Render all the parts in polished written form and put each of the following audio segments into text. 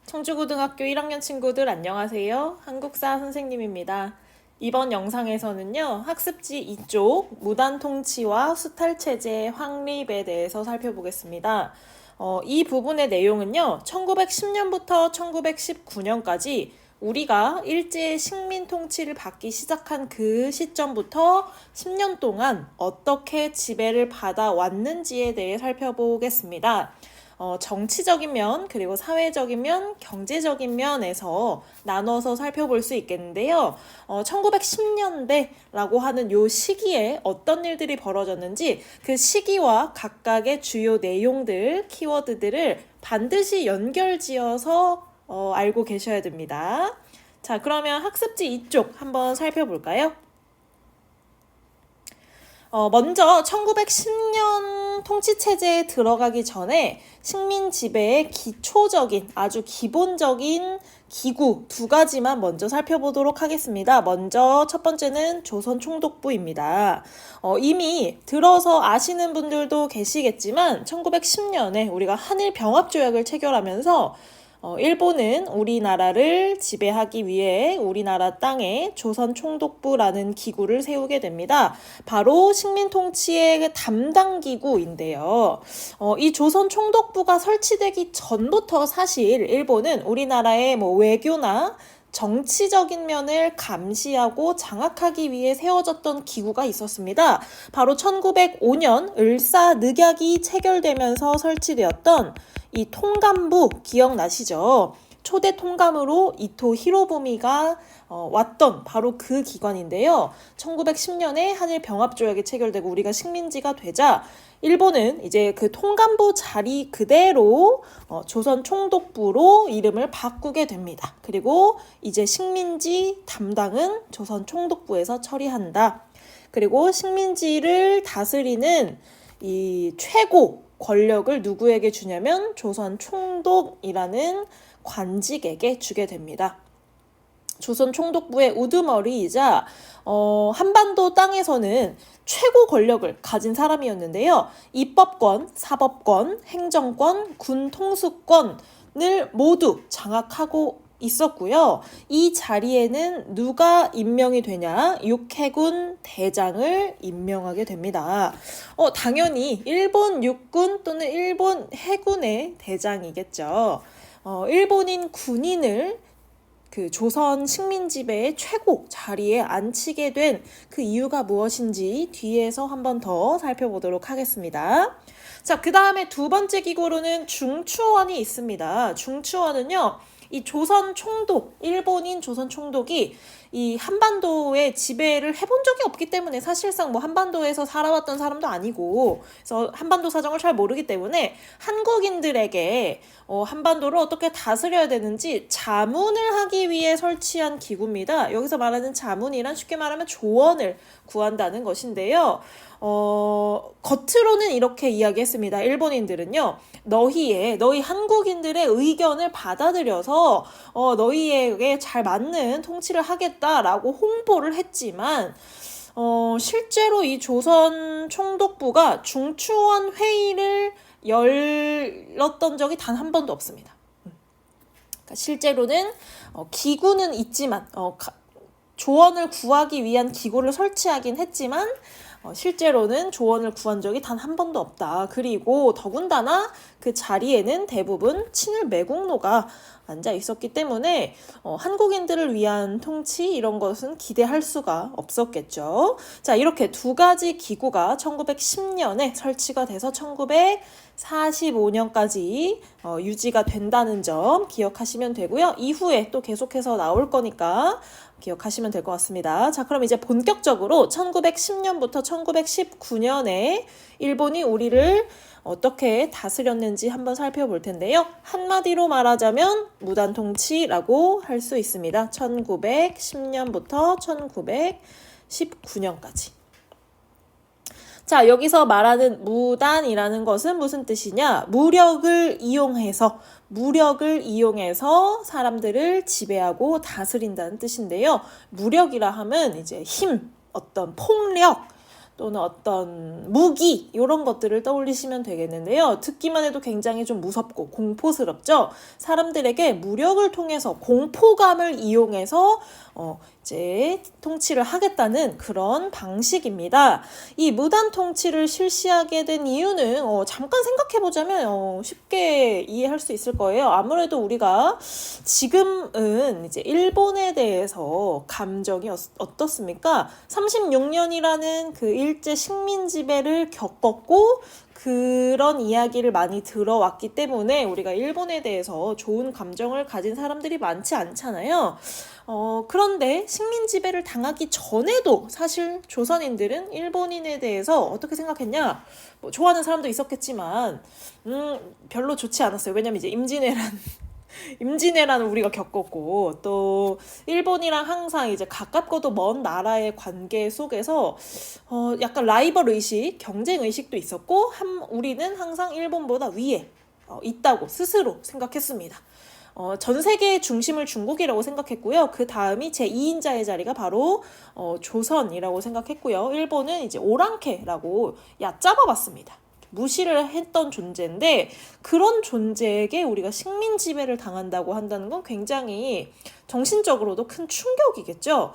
청주고등학교 1학년 친구들 안녕하세요. 한국사 선생님입니다. 이번 영상에서는요, 학습지 2쪽 무단통치와 수탈체제의 확립에 대해서 살펴보겠습니다. 이 부분의 내용은요, 1910년부터 1919년까지 우리가 일제의 식민 통치를 받기 시작한 그 시점부터 10년 동안 어떻게 지배를 받아왔는지에 대해 살펴보겠습니다. 정치적인 면, 그리고 사회적인 면, 경제적인 면에서 나눠서 살펴볼 수 있겠는데요. 1910년대라고 하는 요 시기에 어떤 일들이 벌어졌는지 그 시기와 각각의 주요 내용들, 키워드들을 반드시 연결지어서 알고 계셔야 됩니다. 자, 그러면 학습지 이쪽 한번 살펴볼까요? 먼저 1910년 통치체제에 들어가기 전에 식민 지배의 기초적인, 아주 기본적인 기구 두 가지만 먼저 살펴보도록 하겠습니다. 먼저 첫 번째는 조선총독부입니다. 이미 들어서 아시는 분들도 계시겠지만 1910년에 우리가 한일병합조약을 체결하면서 일본은 우리나라를 지배하기 위해 우리나라 땅에 조선총독부라는 기구를 세우게 됩니다. 바로 식민통치의 담당 기구인데요. 이 조선총독부가 설치되기 전부터 사실 일본은 우리나라의 외교나 정치적인 면을 감시하고 장악하기 위해 세워졌던 기구가 있었습니다. 바로 1905년 을사늑약이 체결되면서 설치되었던 이 통감부 기억나시죠? 초대 통감으로 이토 히로부미가 왔던 바로 그 기관인데요. 1910년에 한일병합조약이 체결되고 우리가 식민지가 되자 일본은 이제 그 통감부 자리 그대로 조선총독부로 이름을 바꾸게 됩니다. 그리고 이제 식민지 담당은 조선총독부에서 처리한다. 그리고 식민지를 다스리는 이 최고 권력을 누구에게 주냐면 조선총독이라는 관직에게 주게 됩니다. 조선총독부의 우두머리이자 한반도 땅에서는 최고 권력을 가진 사람이었는데요. 입법권, 사법권, 행정권, 군 통수권을 모두 장악하고 있었고요. 이 자리에는 누가 임명이 되냐? 육해군 대장을 임명하게 됩니다. 당연히 일본 육군 또는 일본 해군의 대장이겠죠. 일본인 군인을 그 조선 식민 지배의 최고 자리에 앉히게 된 그 이유가 무엇인지 뒤에서 한 번 더 살펴보도록 하겠습니다. 자, 그 다음에 두 번째 기구로는 중추원이 있습니다. 중추원은요, 이 조선 총독, 일본인 조선 총독이 이 한반도에 지배를 해본 적이 없기 때문에 사실상 한반도에서 살아왔던 사람도 아니고, 그래서 한반도 사정을 잘 모르기 때문에 한국인들에게 한반도를 어떻게 다스려야 되는지 자문을 하기 위해 설치한 기구입니다. 여기서 말하는 자문이란 쉽게 말하면 조언을 구한다는 것인데요. 겉으로는 이렇게 이야기했습니다. 일본인들은요, 너희 한국인들의 의견을 받아들여서 너희에게 잘 맞는 통치를 하겠다라고 홍보를 했지만 실제로 이 조선 총독부가 중추원 회의를 열었던 적이 단 한 번도 없습니다. 그러니까 실제로는 기구는 있지만 조언을 구하기 위한 기구를 설치하긴 했지만 실제로는 조언을 구한 적이 단 한 번도 없다. 그리고 더군다나 그 자리에는 대부분 친일 매국노가 앉아 있었기 때문에 한국인들을 위한 통치 이런 것은 기대할 수가 없었겠죠. 자, 이렇게 두 가지 기구가 1910년에 설치가 돼서 1945년까지 유지가 된다는 점 기억하시면 되고요. 이후에 또 계속해서 나올 거니까 기억하시면 될 것 같습니다. 자, 그럼 이제 본격적으로 1910년부터 1919년에 일본이 우리를 어떻게 다스렸는지 한번 살펴볼 텐데요. 한마디로 말하자면 무단통치라고 할 수 있습니다. 1910년부터 1919년까지. 자, 여기서 말하는 무단이라는 것은 무슨 뜻이냐? 무력을 이용해서 사람들을 지배하고 다스린다는 뜻인데요. 무력이라 하면 이제 힘, 어떤 폭력, 또는 어떤 무기 이런 것들을 떠올리시면 되겠는데요. 듣기만 해도 굉장히 좀 무섭고 공포스럽죠. 사람들에게 무력을 통해서 공포감을 이용해서 이제 통치를 하겠다는 그런 방식입니다. 이 무단 통치를 실시하게 된 이유는 잠깐 생각해보자면 쉽게 이해할 수 있을 거예요. 아무래도 우리가 지금은 이제 일본에 대해서 감정이 어떻습니까? 36년이라는 그 일제 식민 지배를 겪었고 그런 이야기를 많이 들어왔기 때문에 우리가 일본에 대해서 좋은 감정을 가진 사람들이 많지 않잖아요. 그런데 식민 지배를 당하기 전에도 사실 조선인들은 일본인에 대해서 어떻게 생각했냐? 뭐 좋아하는 사람도 있었겠지만 별로 좋지 않았어요. 왜냐면 이제 임진왜란을 우리가 겪었고 또 일본이랑 항상 이제 가깝고도 먼 나라의 관계 속에서 약간 라이벌 의식, 경쟁 의식도 있었고 우리는 항상 일본보다 위에 있다고 스스로 생각했습니다. 전 세계의 중심을 중국이라고 생각했고요. 그 다음이 제2인자의 자리가 바로 조선이라고 생각했고요. 일본은 이제 오랑캐라고 얕잡아봤습니다. 무시를 했던 존재인데 그런 존재에게 우리가 식민 지배를 당한다고 한다는 건 굉장히 정신적으로도 큰 충격이겠죠.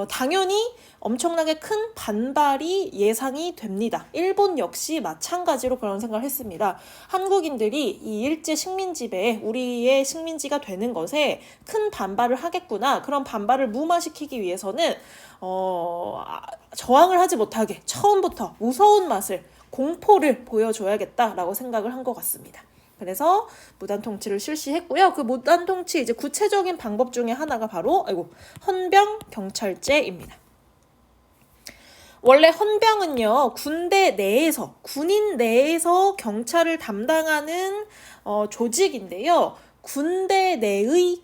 당연히 엄청나게 큰 반발이 예상이 됩니다. 일본 역시 마찬가지로 그런 생각을 했습니다. 한국인들이 이 일제 식민 지배에 우리의 식민지가 되는 것에 큰 반발을 하겠구나. 그런 반발을 무마시키기 위해서는 저항을 하지 못하게 처음부터 무서운 맛을 공포를 보여줘야겠다라고 생각을 한 것 같습니다. 그래서 무단 통치를 실시했고요. 그 무단 통치 이제 구체적인 방법 중에 하나가 바로 헌병 경찰제입니다. 원래 헌병은요, 군대 내에서 군인 내에서 경찰을 담당하는 조직인데요. 군대 내의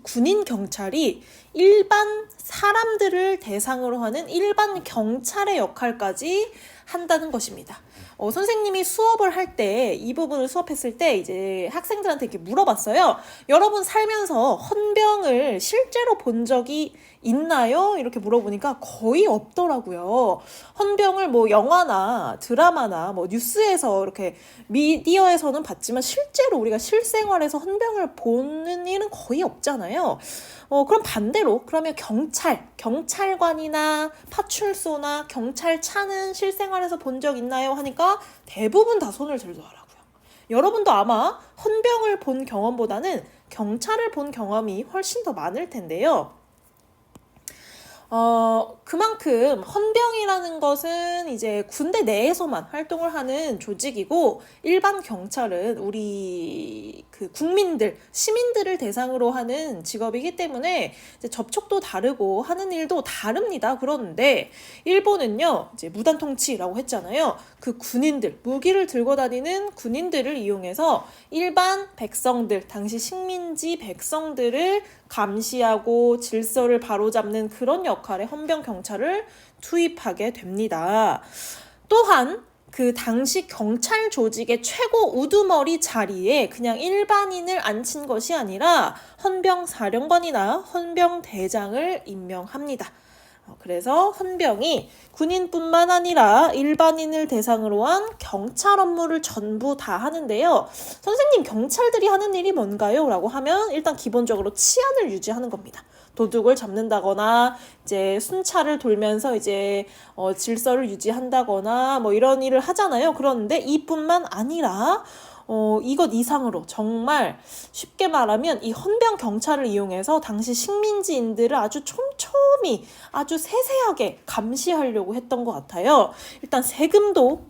군인 경찰이 일반 사람들을 대상으로 하는 일반 경찰의 역할까지 한다는 것입니다. 선생님이 수업을 할 때, 이 부분을 수업했을 때 이제 학생들한테 이렇게 물어봤어요. 여러분 살면서 헌병을 실제로 본 적이 있나요? 이렇게 물어보니까 거의 없더라고요. 헌병을 뭐 영화나 드라마나 뭐 뉴스에서 이렇게 미디어에서는 봤지만 실제로 우리가 실생활에서 헌병을 보는 일은 거의 없잖아요. 그럼 반대로 그러면 경찰관이나 파출소나 경찰차는 실생활에서 본 적 있나요? 하니까 대부분 다 손을 들더라고요. 여러분도 아마 헌병을 본 경험보다는 경찰을 본 경험이 훨씬 더 많을 텐데요. 그만큼 헌병이라는 것은 이제 군대 내에서만 활동을 하는 조직이고 일반 경찰은 우리 그 국민들, 시민들을 대상으로 하는 직업이기 때문에 이제 접촉도 다르고 하는 일도 다릅니다. 그런데 일본은요, 이제 무단 통치라고 했잖아요. 그 군인들, 무기를 들고 다니는 군인들을 이용해서 일반 백성들, 당시 식민지 백성들을 감시하고 질서를 바로잡는 그런 역할의 헌병 경찰을 투입하게 됩니다. 또한 그 당시 경찰 조직의 최고 우두머리 자리에 그냥 일반인을 앉힌 것이 아니라 헌병 사령관이나 헌병 대장을 임명합니다. 그래서 헌병이 군인뿐만 아니라 일반인을 대상으로 한 경찰 업무를 전부 다 하는데요. 선생님, 경찰들이 하는 일이 뭔가요? 라고 하면 일단 기본적으로 치안을 유지하는 겁니다. 도둑을 잡는다거나 이제 순찰을 돌면서 이제 질서를 유지한다거나 뭐 이런 일을 하잖아요. 그런데 이뿐만 아니라 이것 이상으로 정말 쉽게 말하면 이 헌병 경찰을 이용해서 당시 식민지인들을 아주 촘촘히 아주 세세하게 감시하려고 했던 것 같아요. 일단 세금도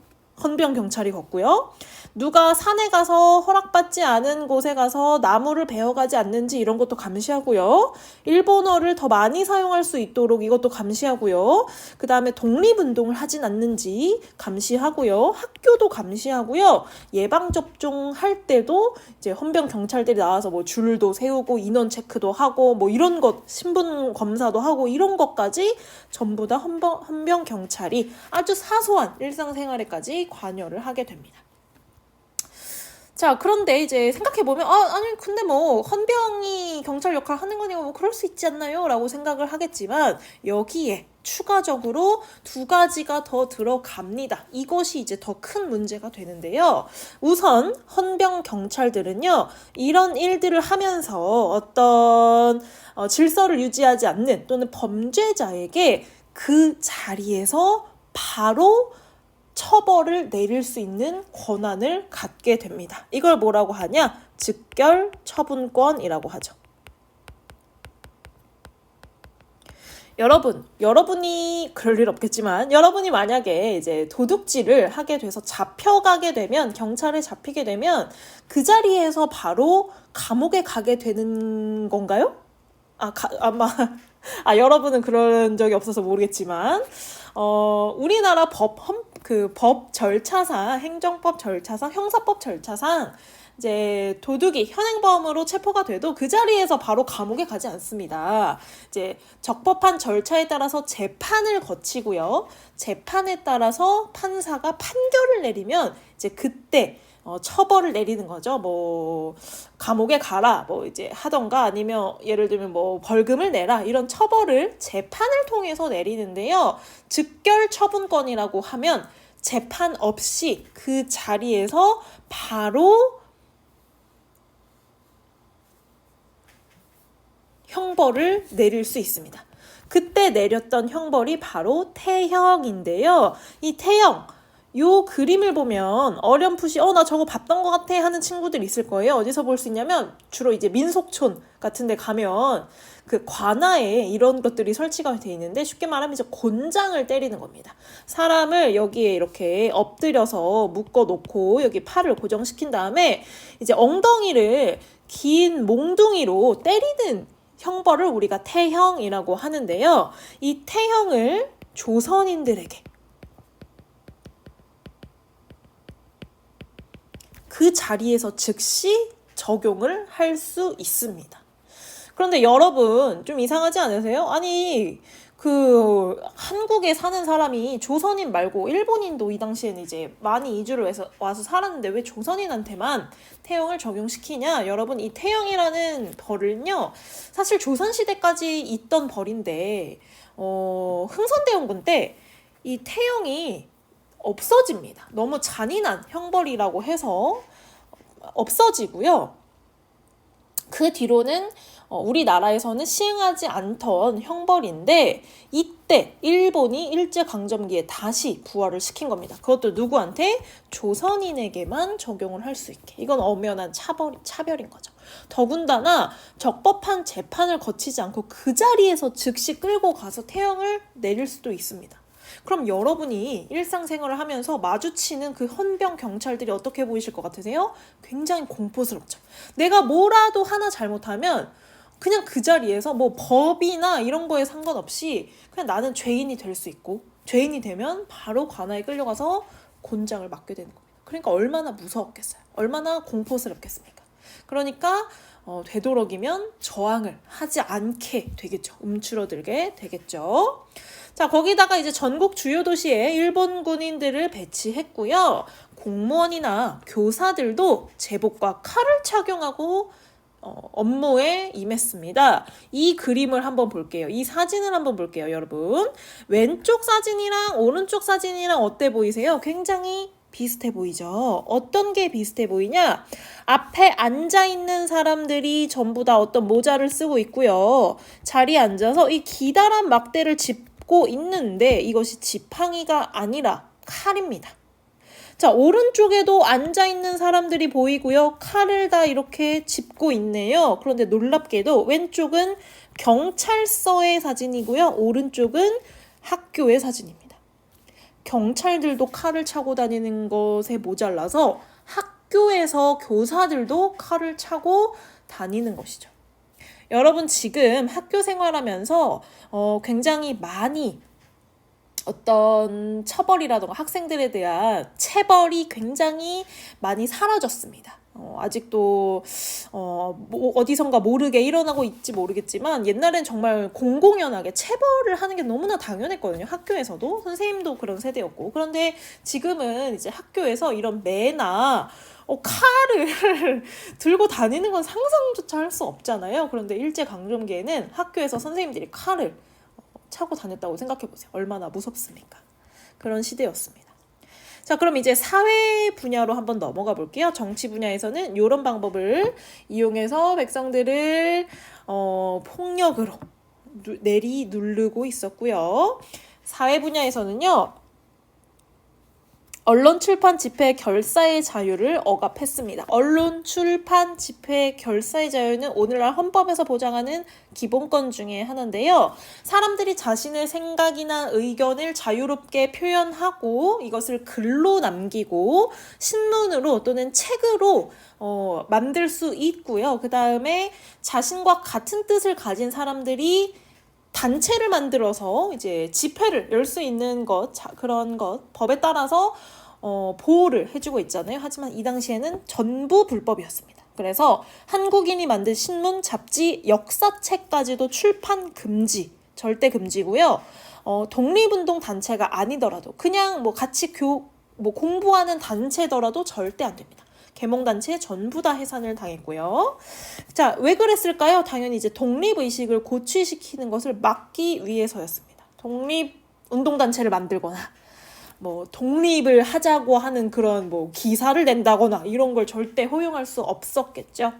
헌병 경찰이 걷고요. 누가 산에 가서 허락받지 않은 곳에 가서 나무를 베어가지 않는지 이런 것도 감시하고요. 일본어를 더 많이 사용할 수 있도록 이것도 감시하고요. 그 다음에 독립운동을 하진 않는지 감시하고요. 학교도 감시하고요. 예방접종 할 때도 이제 헌병 경찰들이 나와서 뭐 줄도 세우고 인원 체크도 하고 뭐 이런 것, 신분 검사도 하고 이런 것까지 전부 다 헌병 경찰이 아주 사소한 일상생활에까지 관여를 하게 됩니다. 자, 그런데 이제 생각해보면, 아니, 근데 뭐, 헌병이 경찰 역할 하는 거니까 뭐, 그럴 수 있지 않나요? 라고 생각을 하겠지만, 여기에 추가적으로 2가지가 더 들어갑니다. 이것이 이제 더 큰 문제가 되는데요. 우선 헌병 경찰들은요, 이런 일들을 하면서 어떤 질서를 유지하지 않는 또는 범죄자에게 그 자리에서 바로 처벌을 내릴 수 있는 권한을 갖게 됩니다. 이걸 뭐라고 하냐? 즉결 처분권이라고 하죠. 여러분이 그럴 일 없겠지만 여러분이 만약에 이제 도둑질을 하게 돼서 잡혀가게 되면, 경찰에 잡히게 되면 그 자리에서 바로 감옥에 가게 되는 건가요? 아마 여러분은 그런 적이 없어서 모르겠지만 우리나라 법 절차상, 행정법 절차상, 형사법 절차상 이제 도둑이 현행범으로 체포가 돼도 그 자리에서 바로 감옥에 가지 않습니다. 이제 적법한 절차에 따라서 재판을 거치고요. 재판에 따라서 판사가 판결을 내리면 이제 그때 처벌을 내리는 거죠. 뭐 감옥에 가라, 뭐 이제 하던가, 아니면 예를 들면 뭐 벌금을 내라, 이런 처벌을 재판을 통해서 내리는데요. 즉결 처분권이라고 하면 재판 없이 그 자리에서 바로 형벌을 내릴 수 있습니다. 그때 내렸던 형벌이 바로 태형인데요. 이 태형, 요 그림을 보면 어렴풋이 나 저거 봤던 것 같아 하는 친구들 있을 거예요. 어디서 볼 수 있냐면 주로 이제 민속촌 같은 데 가면 그 관아에 이런 것들이 설치가 돼 있는데, 쉽게 말하면 이제 곤장을 때리는 겁니다. 사람을 여기에 이렇게 엎드려서 묶어 놓고 여기 팔을 고정시킨 다음에 이제 엉덩이를 긴 몽둥이로 때리는 형벌을 우리가 태형이라고 하는데요. 이 태형을 조선인들에게 그 자리에서 즉시 적용을 할 수 있습니다. 그런데 여러분, 좀 이상하지 않으세요? 아니, 그 한국에 사는 사람이 조선인 말고 일본인도 이 당시에는 이제 많이 이주를 해서 와서 살았는데 왜 조선인한테만 태형을 적용시키냐? 여러분, 이 태형이라는 벌은요, 사실 조선시대까지 있던 벌인데 흥선대원군 때 이 태형이 없어집니다. 너무 잔인한 형벌이라고 해서 없어지고요. 그 뒤로는 우리나라에서는 시행하지 않던 형벌인데, 이때 일본이 일제강점기에 다시 부활을 시킨 겁니다. 그것도 누구한테? 조선인에게만 적용을 할 수 있게. 이건 엄연한 차별인 거죠. 더군다나 적법한 재판을 거치지 않고 그 자리에서 즉시 끌고 가서 태형을 내릴 수도 있습니다. 그럼 여러분이 일상생활을 하면서 마주치는 그 헌병 경찰들이 어떻게 보이실 것 같으세요? 굉장히 공포스럽죠. 내가 뭐라도 하나 잘못하면 그냥 그 자리에서 뭐 법이나 이런 거에 상관없이 그냥 나는 죄인이 될 수 있고, 죄인이 되면 바로 관아에 끌려가서 곤장을 맞게 되는 겁니다. 그러니까 얼마나 무서웠겠어요. 얼마나 공포스럽겠습니까? 그러니까 되도록이면 저항을 하지 않게 되겠죠. 움츠러들게 되겠죠. 자, 거기다가 이제 전국 주요 도시에 일본 군인들을 배치했고요. 공무원이나 교사들도 제복과 칼을 착용하고 업무에 임했습니다. 이 그림을 한번 볼게요. 이 사진을 한번 볼게요, 여러분. 왼쪽 사진이랑 오른쪽 사진이랑 어때 보이세요? 굉장히 비슷해 보이죠? 어떤 게 비슷해 보이냐? 앞에 앉아있는 사람들이 전부 다 어떤 모자를 쓰고 있고요. 자리에 앉아서 이 기다란 막대를 짚고 있는데 이것이 지팡이가 아니라 칼입니다. 자, 오른쪽에도 앉아있는 사람들이 보이고요. 칼을 다 이렇게 짚고 있네요. 그런데 놀랍게도 왼쪽은 경찰서의 사진이고요. 오른쪽은 학교의 사진입니다. 경찰들도 칼을 차고 다니는 것에 모자라서 학교에서 교사들도 칼을 차고 다니는 것이죠. 여러분, 지금 학교 생활하면서 굉장히 많이 어떤 처벌이라던가 학생들에 대한 체벌이 굉장히 많이 사라졌습니다. 아직도 어디선가 모르게 일어나고 있지 모르겠지만, 옛날엔 정말 공공연하게 체벌을 하는 게 너무나 당연했거든요. 학교에서도 선생님도 그런 세대였고. 그런데 지금은 이제 학교에서 이런 매나 칼을 들고 다니는 건 상상조차 할 수 없잖아요. 그런데 일제강점기에는 학교에서 선생님들이 칼을 차고 다녔다고 생각해보세요. 얼마나 무섭습니까? 그런 시대였습니다. 자, 그럼 이제 사회 분야로 한번 넘어가 볼게요. 정치 분야에서는 이런 방법을 이용해서 백성들을 폭력으로 누르고 있었고요. 사회 분야에서는요. 언론, 출판, 집회, 결사의 자유를 억압했습니다. 언론, 출판, 집회, 결사의 자유는 오늘날 헌법에서 보장하는 기본권 중에 하나인데요. 사람들이 자신의 생각이나 의견을 자유롭게 표현하고 이것을 글로 남기고 신문으로 또는 책으로 만들 수 있고요. 그 다음에 자신과 같은 뜻을 가진 사람들이 단체를 만들어서 이제 집회를 열 수 있는 그런 것, 법에 따라서 보호를 해주고 있잖아요. 하지만 이 당시에는 전부 불법이었습니다. 그래서 한국인이 만든 신문, 잡지, 역사책까지도 출판 금지, 절대 금지고요. 독립운동 단체가 아니더라도 그냥 같이 공부하는 단체더라도 절대 안 됩니다. 계몽단체 전부 다 해산을 당했고요. 자, 왜 그랬을까요? 당연히 이제 독립의식을 고취시키는 것을 막기 위해서였습니다. 독립운동단체를 만들거나 독립을 하자고 하는 그런 기사를 낸다거나 이런 걸 절대 허용할 수 없었겠죠.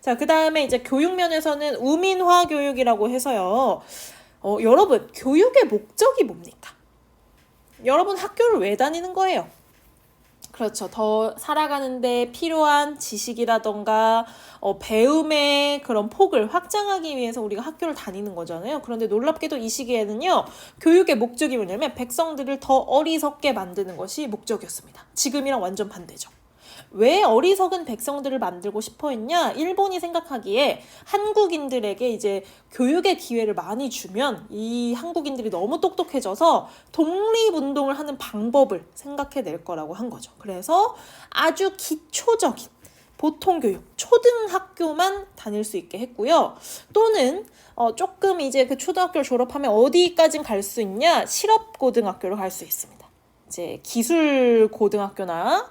자, 그 다음에 이제 교육면에서는 우민화 교육이라고 해서요. 여러분, 교육의 목적이 뭡니까? 여러분 학교를 왜 다니는 거예요? 그렇죠. 더 살아가는데 필요한 지식이라던가 배움의 그런 폭을 확장하기 위해서 우리가 학교를 다니는 거잖아요. 그런데 놀랍게도 이 시기에는요. 교육의 목적이 뭐냐면 백성들을 더 어리석게 만드는 것이 목적이었습니다. 지금이랑 완전 반대죠. 왜 어리석은 백성들을 만들고 싶어 했냐? 일본이 생각하기에 한국인들에게 이제 교육의 기회를 많이 주면 이 한국인들이 너무 똑똑해져서 독립운동을 하는 방법을 생각해낼 거라고 한 거죠. 그래서 아주 기초적인 보통교육, 초등학교만 다닐 수 있게 했고요. 또는 조금 이제 그 초등학교를 졸업하면 어디까지 갈 수 있냐? 실업고등학교를 갈 수 있습니다. 이제 기술고등학교나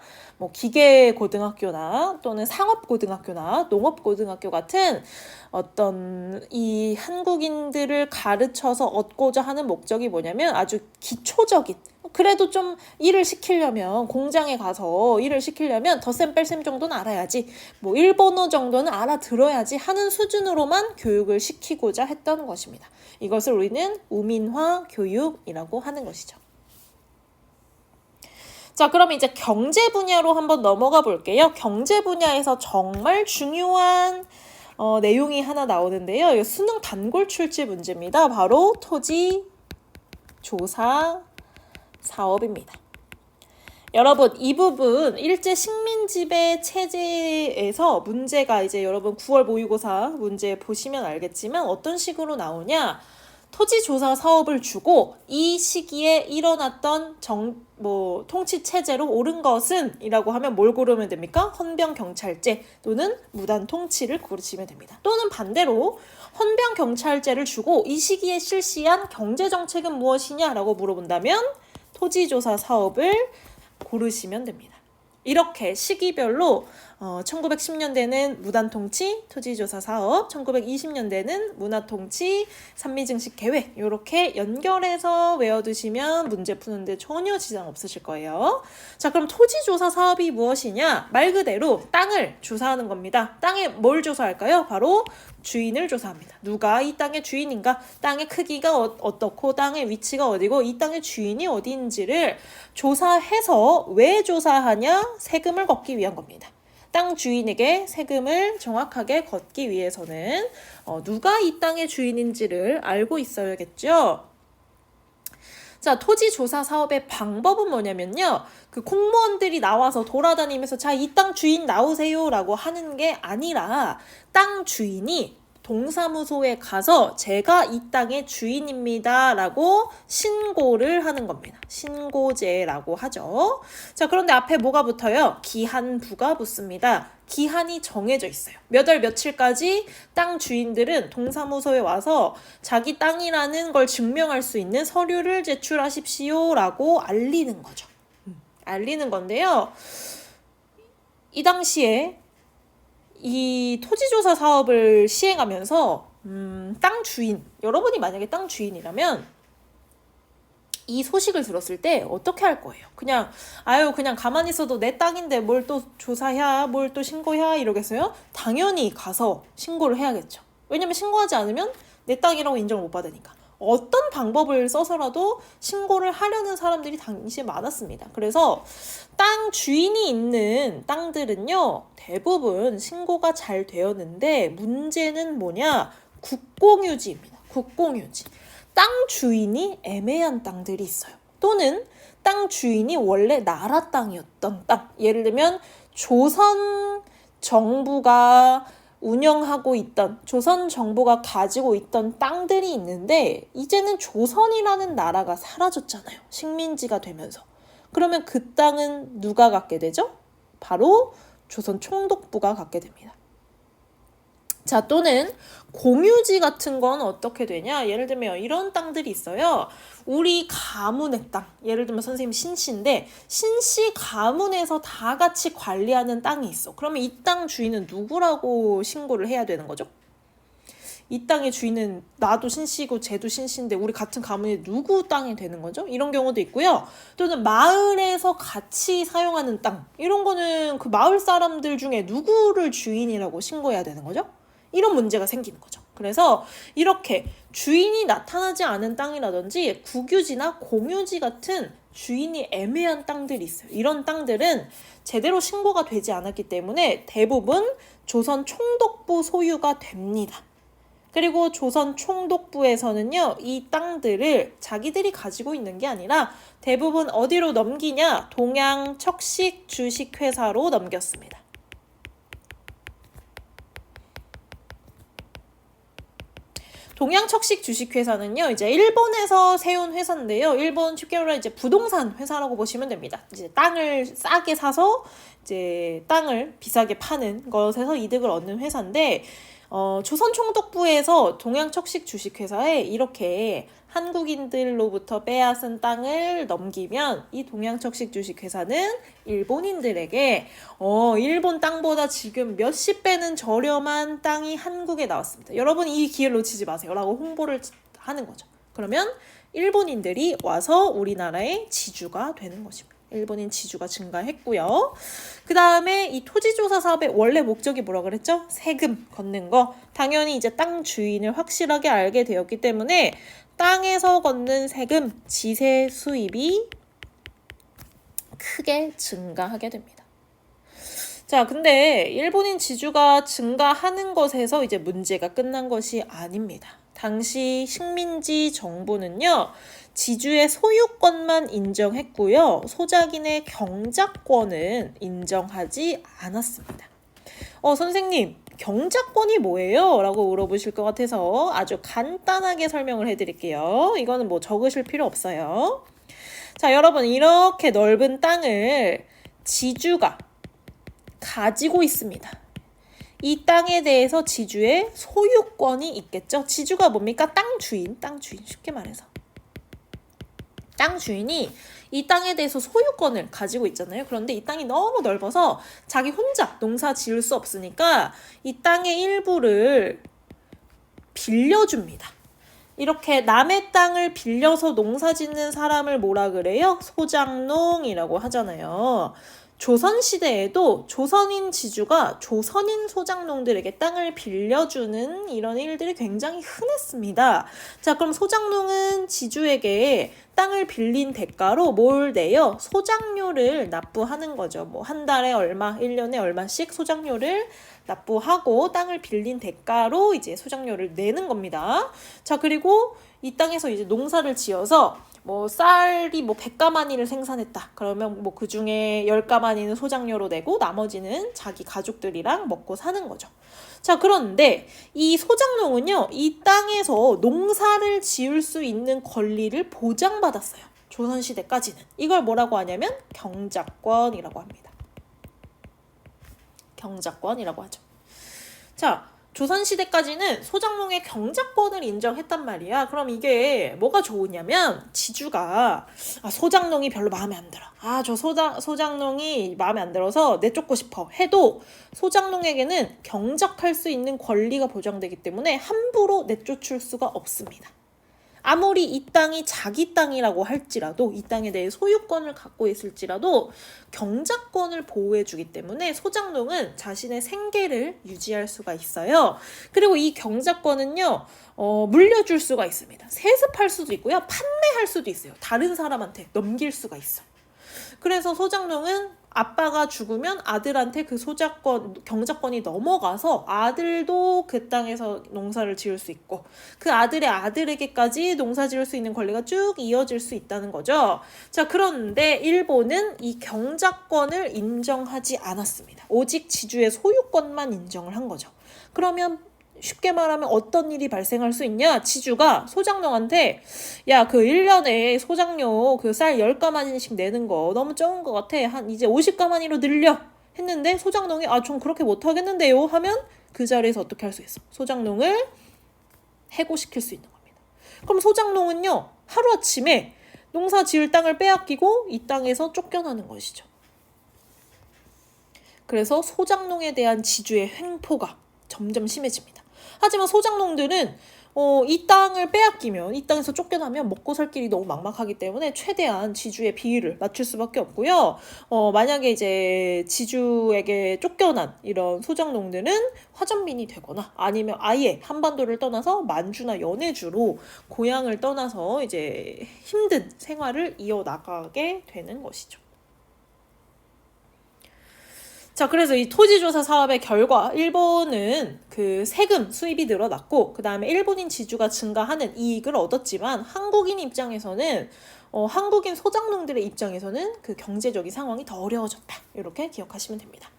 기계고등학교나 또는 상업고등학교나 농업고등학교 같은 어떤 이 한국인들을 가르쳐서 얻고자 하는 목적이 뭐냐면 아주 기초적인, 그래도 좀 일을 시키려면 공장에 가서 일을 시키려면 덧셈 뺄셈 정도는 알아야지, 일본어 정도는 알아들어야지 하는 수준으로만 교육을 시키고자 했던 것입니다. 이것을 우리는 우민화 교육이라고 하는 것이죠. 자, 그럼 이제 경제 분야로 한번 넘어가 볼게요. 경제 분야에서 정말 중요한 내용이 하나 나오는데요. 수능 단골 출제 문제입니다. 바로 토지 조사 사업입니다. 여러분, 이 부분 일제 식민지배 체제에서 문제가 이제 여러분 9월 모의고사 문제 보시면 알겠지만 어떤 식으로 나오냐? 토지조사 사업을 주고 이 시기에 일어났던 통치 체제로 옳은 것은 이라고 하면 뭘 고르면 됩니까? 헌병경찰제 또는 무단 통치를 고르시면 됩니다. 또는 반대로 헌병경찰제를 주고 이 시기에 실시한 경제정책은 무엇이냐라고 물어본다면 토지조사 사업을 고르시면 됩니다. 이렇게 시기별로 1910년대는 무단통치, 토지조사 사업, 1920년대는 문화통치, 산미증식 계획 이렇게 연결해서 외워두시면 문제 푸는데 전혀 지장 없으실 거예요. 자, 그럼 토지조사 사업이 무엇이냐? 말 그대로 땅을 조사하는 겁니다. 땅에 뭘 조사할까요? 바로 주인을 조사합니다. 누가 이 땅의 주인인가? 땅의 크기가 어떻고 땅의 위치가 어디고 이 땅의 주인이 어디인지를 조사해서 왜 조사하냐? 세금을 걷기 위한 겁니다. 땅 주인에게 세금을 정확하게 걷기 위해서는 누가 이 땅의 주인인지를 알고 있어야겠죠. 자, 토지조사 사업의 방법은 뭐냐면요. 그 공무원들이 나와서 돌아다니면서 자, 이 땅 주인 나오세요 라고 하는 게 아니라 땅 주인이 동사무소에 가서 제가 이 땅의 주인입니다 라고 신고를 하는 겁니다. 신고제라고 하죠. 자, 그런데 앞에 뭐가 붙어요? 기한부가 붙습니다. 기한이 정해져 있어요. 몇 월 며칠까지 땅 주인들은 동사무소에 와서 자기 땅이라는 걸 증명할 수 있는 서류를 제출하십시오 라고 알리는 거죠. 알리는 건데요. 이 당시에 이 토지조사 사업을 시행하면서 땅 주인, 여러분이 만약에 땅 주인이라면 이 소식을 들었을 때 어떻게 할 거예요? 그냥 그냥 가만히 있어도 내 땅인데 뭘 또 조사해, 뭘 또 신고해 이러겠어요? 당연히 가서 신고를 해야겠죠. 왜냐면 신고하지 않으면 내 땅이라고 인정을 못 받으니까. 어떤 방법을 써서라도 신고를 하려는 사람들이 당시에 많았습니다. 그래서 땅 주인이 있는 땅들은요, 대부분 신고가 잘 되었는데 문제는 뭐냐? 국공유지입니다. 국공유지. 땅 주인이 애매한 땅들이 있어요. 또는 땅 주인이 원래 나라 땅이었던 땅. 예를 들면 조선 정부가 운영하고 있던, 조선 정부가 가지고 있던 땅들이 있는데 이제는 조선이라는 나라가 사라졌잖아요. 식민지가 되면서. 그러면 그 땅은 누가 갖게 되죠? 바로 조선 총독부가 갖게 됩니다. 자, 또는 공유지 같은 건 어떻게 되냐? 예를 들면 이런 땅들이 있어요. 우리 가문의 땅. 예를 들면 선생님 신씨인데 신씨 가문에서 다 같이 관리하는 땅이 있어. 그러면 이 땅 주인은 누구라고 신고를 해야 되는 거죠? 이 땅의 주인은 나도 신씨고 쟤도 신씨인데 우리 같은 가문의 누구 땅이 되는 거죠? 이런 경우도 있고요. 또는 마을에서 같이 사용하는 땅. 이런 거는 그 마을 사람들 중에 누구를 주인이라고 신고해야 되는 거죠? 이런 문제가 생기는 거죠. 그래서 이렇게 주인이 나타나지 않은 땅이라든지 국유지나 공유지 같은 주인이 애매한 땅들이 있어요. 이런 땅들은 제대로 신고가 되지 않았기 때문에 대부분 조선 총독부 소유가 됩니다. 그리고 조선 총독부에서는요, 이 땅들을 자기들이 가지고 있는 게 아니라 대부분 어디로 넘기냐? 동양척식 주식회사로 넘겼습니다. 동양척식 주식회사는요, 이제 일본에서 세운 회사인데요. 일본 쉽게 말하면 이제 부동산 회사라고 보시면 됩니다. 이제 땅을 싸게 사서 이제 땅을 비싸게 파는 것에서 이득을 얻는 회사인데, 조선 총독부에서 동양척식 주식회사에 이렇게 한국인들로부터 빼앗은 땅을 넘기면 이 동양척식 주식회사는 일본인들에게 일본 땅보다 지금 몇십 배는 저렴한 땅이 한국에 나왔습니다. 여러분 이 기회를 놓치지 마세요 라고 홍보를 하는 거죠. 그러면 일본인들이 와서 우리나라의 지주가 되는 것입니다. 일본인 지주가 증가했고요. 그 다음에 이 토지조사 사업의 원래 목적이 뭐라 그랬죠? 세금 걷는 거. 당연히 이제 땅 주인을 확실하게 알게 되었기 때문에 땅에서 걷는 세금, 지세 수입이 크게 증가하게 됩니다. 자, 근데 일본인 지주가 증가하는 것에서 이제 문제가 끝난 것이 아닙니다. 당시 식민지 정부는요, 지주의 소유권만 인정했고요, 소작인의 경작권은 인정하지 않았습니다. 선생님, 경작권이 뭐예요? 라고 물어보실 것 같아서 아주 간단하게 설명을 해드릴게요. 이거는 뭐 적으실 필요 없어요. 자, 여러분 이렇게 넓은 땅을 지주가 가지고 있습니다. 이 땅에 대해서 지주의 소유권이 있겠죠. 지주가 뭡니까? 땅 주인 쉽게 말해서. 땅 주인이 이 땅에 대해서 소유권을 가지고 있잖아요. 그런데 이 땅이 너무 넓어서 자기 혼자 농사 지을 수 없으니까 이 땅의 일부를 빌려줍니다. 이렇게 남의 땅을 빌려서 농사 짓는 사람을 뭐라 그래요? 소장농이라고 하잖아요. 조선시대에도 조선인 지주가 조선인 소장농들에게 땅을 빌려주는 이런 일들이 굉장히 흔했습니다. 자, 그럼 소장농은 지주에게 땅을 빌린 대가로 뭘 내요? 소장료를 납부하는 거죠. 뭐 한 달에 얼마, 1년에 얼마씩 소장료를 납부하고 땅을 빌린 대가로 이제 소장료를 내는 겁니다. 자, 그리고 이 땅에서 이제 농사를 지어서 뭐 쌀이 뭐 100가마니를 생산했다. 그러면 뭐 그 중에 10가마니는 소장료로 내고 나머지는 자기 가족들이랑 먹고 사는 거죠. 자, 그런데 이 소장농은요, 이 땅에서 농사를 지을 수 있는 권리를 보장받았어요. 조선시대까지는. 이걸 뭐라고 하냐면 경작권이라고 합니다. 경작권이라고 하죠. 자, 조선시대까지는 소장농의 경작권을 인정했단 말이야. 그럼 이게 뭐가 좋으냐면 지주가 소장농이 별로 마음에 안 들어. 저 소장농이 마음에 안 들어서 내쫓고 싶어 해도 소장농에게는 경작할 수 있는 권리가 보장되기 때문에 함부로 내쫓을 수가 없습니다. 아무리 이 땅이 자기 땅이라고 할지라도 이 땅에 대해 소유권을 갖고 있을지라도 경작권을 보호해주기 때문에 소작농은 자신의 생계를 유지할 수가 있어요. 그리고 이 경작권은요, 물려줄 수가 있습니다. 세습할 수도 있고요, 판매할 수도 있어요. 다른 사람한테 넘길 수가 있어. 그래서 소작농은 아빠가 죽으면 아들한테 그 경작권이 넘어가서 아들도 그 땅에서 농사를 지을 수 있고 그 아들의 아들에게까지 농사 지을 수 있는 권리가 쭉 이어질 수 있다는 거죠. 자, 그런데 일본은 이 경작권을 인정하지 않았습니다. 오직 지주의 소유권만 인정을 한 거죠. 그러면 쉽게 말하면 어떤 일이 발생할 수 있냐? 지주가 소작농한테 야, 그 1년에 소작료 그 쌀 10가마니씩 내는 거 너무 적은 것 같아. 한 이제 50가마니로 늘려. 했는데 소작농이 좀 그렇게 못하겠는데요 하면 그 자리에서 어떻게 할 수 있어? 소작농을 해고시킬 수 있는 겁니다. 그럼 소작농은요, 하루아침에 농사 지을 땅을 빼앗기고 이 땅에서 쫓겨나는 것이죠. 그래서 소작농에 대한 지주의 횡포가 점점 심해집니다. 하지만 소작농들은 이 땅을 빼앗기면, 이 땅에서 쫓겨나면 먹고 살 길이 너무 막막하기 때문에 최대한 지주의 비위를 맞출 수밖에 없고요. 만약에 이제 지주에게 쫓겨난 이런 소작농들은 화전민이 되거나 아니면 아예 한반도를 떠나서 만주나 연해주로 고향을 떠나서 이제 힘든 생활을 이어나가게 되는 것이죠. 자, 그래서 이 토지조사 사업의 결과 일본은 그 세금 수입이 늘어났고 그 다음에 일본인 지주가 증가하는 이익을 얻었지만 한국인 입장에서는 한국인 소작농들의 입장에서는 그 경제적인 상황이 더 어려워졌다. 이렇게 기억하시면 됩니다.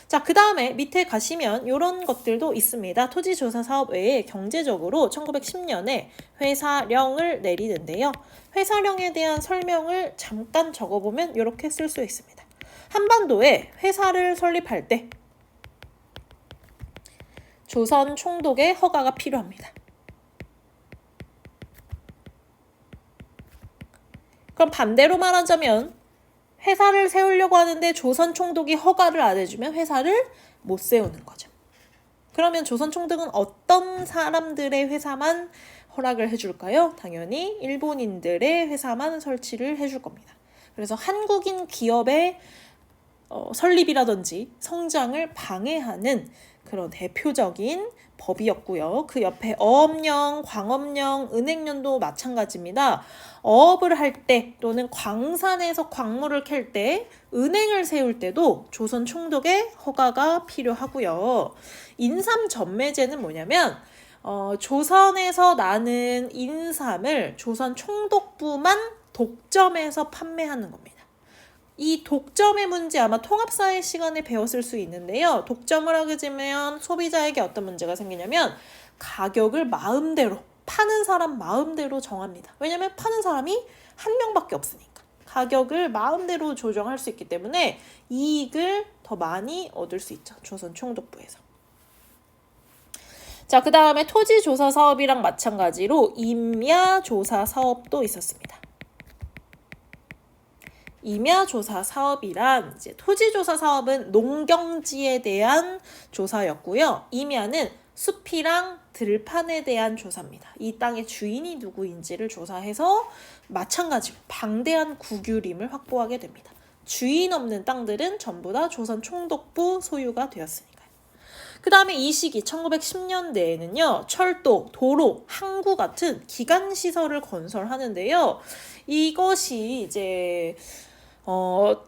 자, 그 다음에 밑에 가시면 이런 것들도 있습니다. 토지조사 사업 외에 경제적으로 1910년에 회사령을 내리는데요. 회사령에 대한 설명을 잠깐 적어보면 이렇게 쓸 수 있습니다. 한반도에 회사를 설립할 때 조선 총독의 허가가 필요합니다. 그럼 반대로 말하자면 회사를 세우려고 하는데 조선 총독이 허가를 안 해주면 회사를 못 세우는 거죠. 그러면 조선 총독은 어떤 사람들의 회사만 허락을 해줄까요? 당연히 일본인들의 회사만 설치를 해줄 겁니다. 그래서 한국인 기업의 설립이라든지 성장을 방해하는 그런 대표적인 법이었고요. 그 옆에 어업령, 광업령, 은행령도 마찬가지입니다. 어업을 할 때 또는 광산에서 광물을 캘 때, 은행을 세울 때도 조선 총독의 허가가 필요하고요. 인삼전매제는 뭐냐면 조선에서 나는 인삼을 조선 총독부만 독점해서 판매하는 겁니다. 이 독점의 문제 아마 통합사회 시간에 배웠을 수 있는데요. 독점을 하게 되면 소비자에게 어떤 문제가 생기냐면 가격을 마음대로, 파는 사람 마음대로 정합니다. 왜냐면 파는 사람이 한 명밖에 없으니까. 가격을 마음대로 조정할 수 있기 때문에 이익을 더 많이 얻을 수 있죠. 조선 총독부에서. 자, 그 다음에 토지조사 사업이랑 마찬가지로 임야조사 사업도 있었습니다. 임야조사 사업이란 이제 토지조사 사업은 농경지에 대한 조사였고요. 임야는 숲이랑 들판에 대한 조사입니다. 이 땅의 주인이 누구인지를 조사해서 마찬가지로 방대한 국유림을 확보하게 됩니다. 주인 없는 땅들은 전부 다 조선 총독부 소유가 되었으니까요. 그 다음에 이 시기 1910년대에는요. 철도, 도로, 항구 같은 기간시설을 건설하는데요. 이것이 이제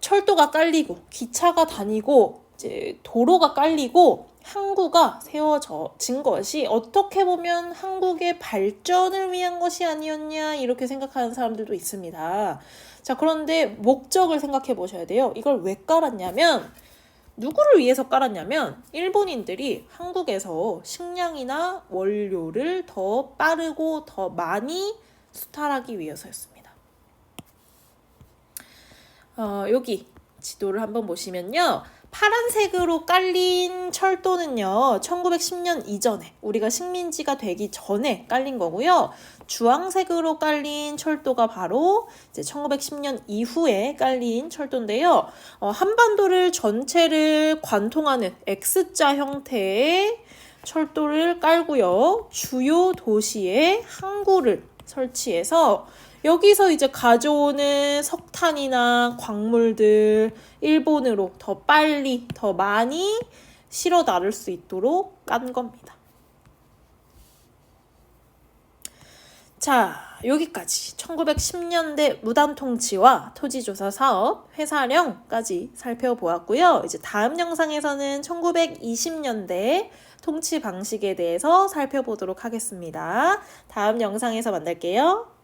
철도가 깔리고 기차가 다니고 이제 도로가 깔리고 항구가 세워진 것이 어떻게 보면 한국의 발전을 위한 것이 아니었냐 이렇게 생각하는 사람들도 있습니다. 자, 그런데 목적을 생각해 보셔야 돼요. 이걸 왜 깔았냐면 누구를 위해서 깔았냐면 일본인들이 한국에서 식량이나 원료를 더 빠르고 더 많이 수탈하기 위해서였습니다. 여기 지도를 한번 보시면요. 파란색으로 깔린 철도는요. 1910년 이전에 우리가 식민지가 되기 전에 깔린 거고요. 주황색으로 깔린 철도가 바로 이제 1910년 이후에 깔린 철도인데요. 한반도를 전체를 관통하는 X자 형태의 철도를 깔고요. 주요 도시의 항구를 설치해서 여기서 이제 가져오는 석탄이나 광물들 일본으로 더 빨리, 더 많이 실어 나를 수 있도록 깐 겁니다. 자, 여기까지 1910년대 무단 통치와 토지조사 사업, 회사령까지 살펴보았고요. 이제 다음 영상에서는 1920년대 통치 방식에 대해서 살펴보도록 하겠습니다. 다음 영상에서 만날게요.